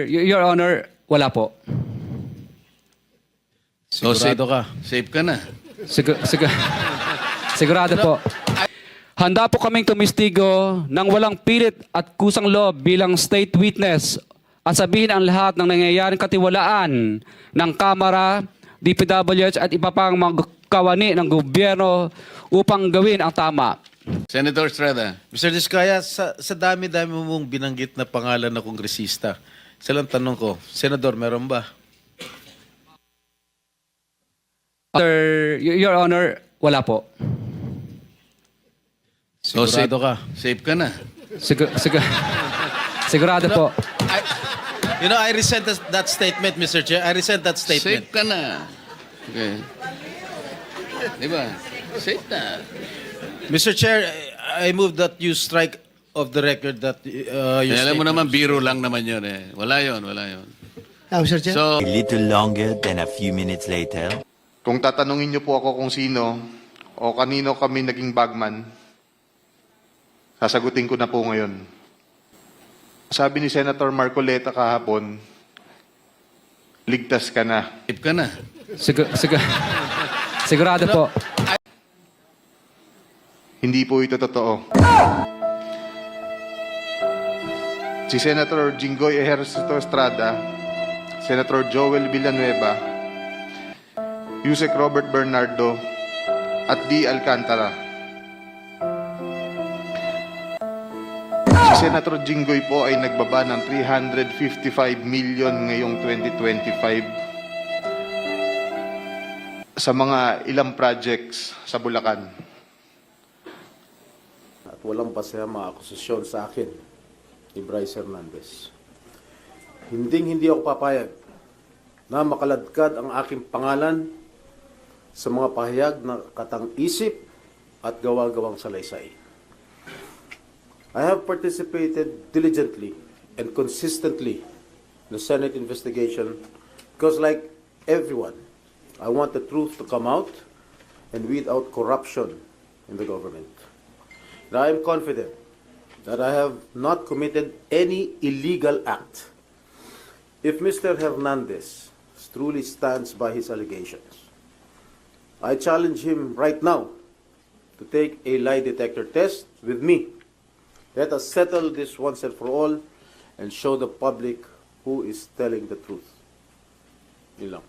Your Honor, wala po. Sigurado ka? Safe ka na. Sigurado po. Handa po kaming tumistigo ng walang pilit at kusang loob bilang state witness at sabihin ang lahat ng nangyayaring katiwalaan ng Kamara, DPWH at iba pang mga kawani ng gobyerno upang gawin ang tama. Senator Estrada. Mr. Diskaya, sa dami-dami mong binanggit na pangalan na kongresista, isa lang tanong ko, Senador, meron ba? Your Honor, wala po. Sigurado ka? Safe ka na. Sigurado po. I resent that statement, Mr. Chair. I resent that statement. Safe ka na. Okay. Di ba? Safe na. Mr. Chair, I move that you strike of the record that your Alam mo statement. naman, biro lang naman yun eh. Wala yun, wala yun. Mr. Chair. So, A little longer than a few minutes later. Kung tatanungin niyo po ako kung sino o kanino kami naging bagman, sasagutin ko na po ngayon. Sabi ni Senator Marcoleta kahapon, ligtas ka na. safe ka na. Sigurado po. Hindi po ito totoo. Si Senator Jinggoy Ejercito Estrada, Senator Joel Villanueva, Yusek Robert Bernardo, at D. Alcantara. Si Senator Jinggoy po ay nagbaba ng 355 million ngayong 2025 sa mga ilang projects sa Bulacan. At walang base ang mga akusasyon sa akin ni Bryce Hernandez. Hindi ako papayag na makaladkad ang aking pangalan sa mga pahayag na katang-isip at gawa-gawang salaysay. I have participated diligently and consistently in the Senate investigation because, like everyone, I want the truth to come out and weed out corruption in the government. And I am confident that I have not committed any illegal act. If Mr. Hernandez truly stands by his allegations, I challenge him right now to take a lie detector test with me. Let us settle this once and for all and show the public who is telling the truth. Yun lang.